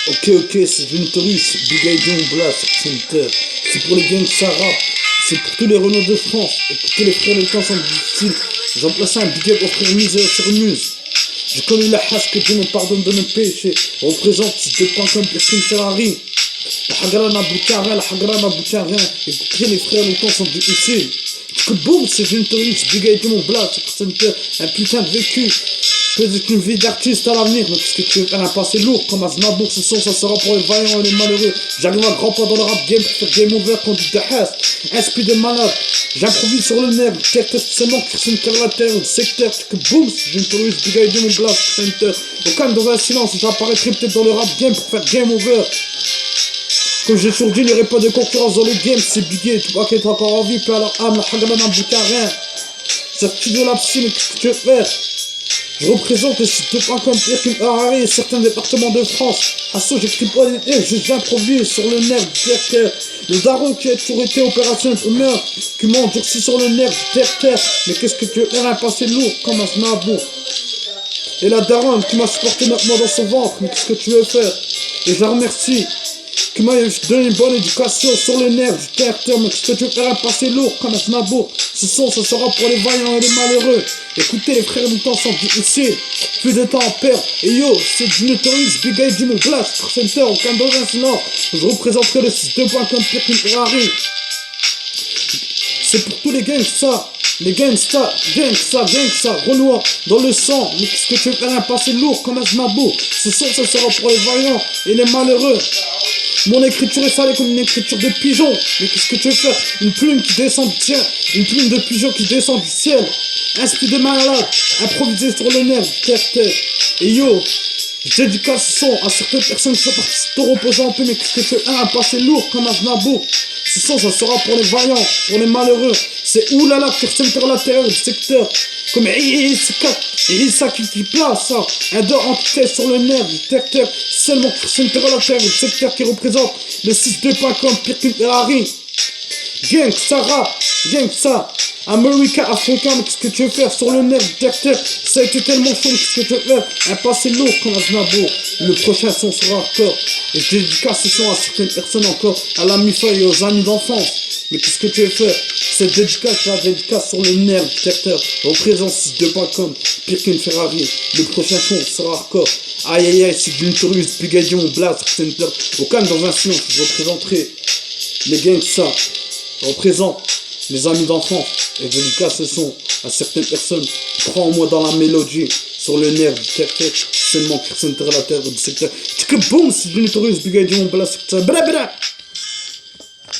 Ok, c'est du Notorious, Big Idea Blast, Center. C'est pour les gangs ça rap, c'est pour tous les Renault de France. Écoutez les frères, les temps sont difficiles. J'en place un big up au frère Muse sur Muse. Je connais la hache que Dieu me pardonne de mes péchés. Représente deux points comme Pierre Ferrari. La hagra n'aboutit à rien, la hagra n'aboutit à rien. Écoutez les frères, les temps sont difficiles. Que boum, c'est du Notorious, Big Idea Blast, Center. Un putain de vécu. Peut-être une vie d'artiste à l'avenir, mais qu'est-ce que tu veux faire? Un passé lourd comme Aznavour, ce son, ça sera pour les vaillants et les malheureux. J'arrive à grands pas dans le rap game pour faire game over quand du Dahas. Inspire de malade, j'improvise sur le nerf. Tête seulement qui ressemble à la terre, le secteur. Que boum, j'ai une touriste, big idea, mon blast, center. Au calme dans un silence, j'apparaîtrai peut-être dans le rap game pour faire game over. Comme j'ai toujours dit, il n'y aurait pas de concurrence dans le game, c'est bigué, tu vois qu'elle est encore en vie, puis alors âme, la hagra n'a bouté à rien. Sorti de la piscine, qu'est-ce que tu veux faire? Je représente le site de points comme Pierre qu'une Harari et certains départements de France. À ça, j'écris pas des j'improvise sur le nerf du terre-terre. Le daron qui a toujours été opération pour meurtre, qui m'a endurci sur le nerf du terre-terre. Mais qu'est-ce que tu veux faire? Un passé lourd comme un snabour. Et la daronne qui m'a supporté 9 mois dans son ventre. Mais qu'est-ce que tu veux faire? Et je la remercie. Qui m'a donné une bonne éducation sur le nerf du terre-terre. Mais qu'est-ce que tu veux faire? Un passé lourd comme un snabour. Ce son, ça sera pour les vaillants et les malheureux. Écoutez les frères, le temps sont difficiles. Plus de temps à perdre. Et yo, c'est du Notorious, Big Idea, mon blast, Center, aucun dans un silence. Je représenterai le 6 points comme Pierre qu'une Ferrari. C'est pour tous les gangsters. Les gangsters, Renoir dans le sang. Mais qu'est-ce que tu veux faire? Un passé lourd comme un Aznavour. Ce son, ça sera pour les vaillants et les malheureux. Mon écriture est salée comme une écriture de pigeon. Mais qu'est-ce que tu veux faire? Une plume qui descend du ciel. Une plume de pigeon qui descend du ciel. Inspire de malade, improvisé sur le nerf, terre-terre. Et yo, je dédicace ce son à certaines personnes qui sont parties se reposer un peu. Mais qu'est-ce que tu veux faire? Un passé lourd comme un Aznavour. Ce son, ça sera pour les vaillants, pour les malheureux. C'est oulala, personne vers l'intérieur du secteur. Comme Issa qui place ça. Un dos anti-tête sur le nerf du terre-terre. Seulement personne vers l'intérieur du secteur qui représente le 6-2 points comme Pierre qu'une Ferrari. Gang, ça rap, gang, ça. America, africain, mais qu'est-ce que tu veux faire sur le nerf du terre-terre? Ça a été tellement chaud, qu'est-ce que tu veux faire? Un passé lourd comme Aznavour. Le prochain son sera hardcore. Et je dédicace ce son à certaines personnes encore, à la MIFA et aux amis d'enfance. Mais qu'est-ce que tu veux faire? Cette dédicace, la dédicace sur le nerf du terre-terre. Représente 6-2.com, Pierre qu'une Ferrari. Le prochain son sera hardcore. Aïe aïe aïe, c'est du Notorious, Big Idea, Blast, Center. Au calme dans un silence, je représenterai les gangsters. Représente les amis d'enfance. Et je dédicace ce son à certaines personnes qui croient en moi dans la mélodie. Sur le nerf du terre-terre, seulement personne terre la terre du secteur. Tu que boum, c'est du Notorious, Big Idea, Blast, Center.